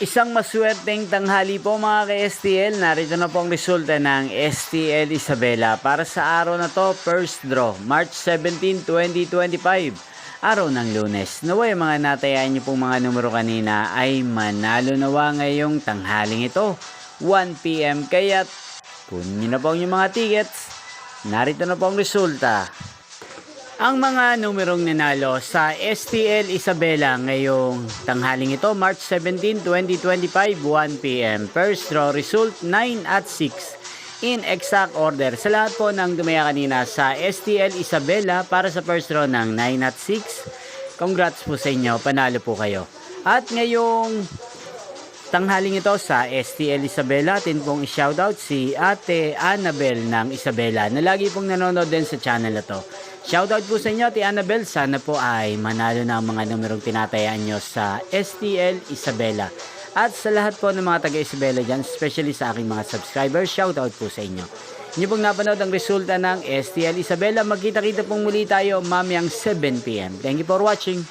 Isang maswerteng tanghali po mga ka-STL. Narito na po ang resulta ng STL Isabela para sa araw na to, first draw, March 17, 2025. Araw ng Lunes. Naway mga natayaan niyo pong mga numero kanina ay manalo nawa ngayong tanghaling ito, 1 PM. Kaya kunin niyo na po yung mga tickets. Narito na po ang resulta. Ang mga numerong nanalo sa STL Isabela ngayong tanghaling ito, March 17, 2025, 1 PM. First draw result 9 at 6 in exact order. Sa lahat po ng dumaya kanina sa STL Isabela para sa first draw ng 9 at 6, congrats po sa inyo, panalo po kayo. At ngayong tanghaling ito sa STL Isabela, atin pong i-shoutout si Ate Annabel ng Isabela na lagi pong nanonood din sa channel na to. Shoutout po sa inyo, Ate Annabel. Sana po ay manalo na ang mga numerong tinatayaan nyo sa STL Isabela. At sa lahat po ng mga taga-Isabela dyan, especially sa aking mga subscribers, shoutout po sa inyo. Inyo pong napanood ang resulta ng STL Isabela. Magkita-kita pong muli tayo mamayang 7 PM. Thank you for watching.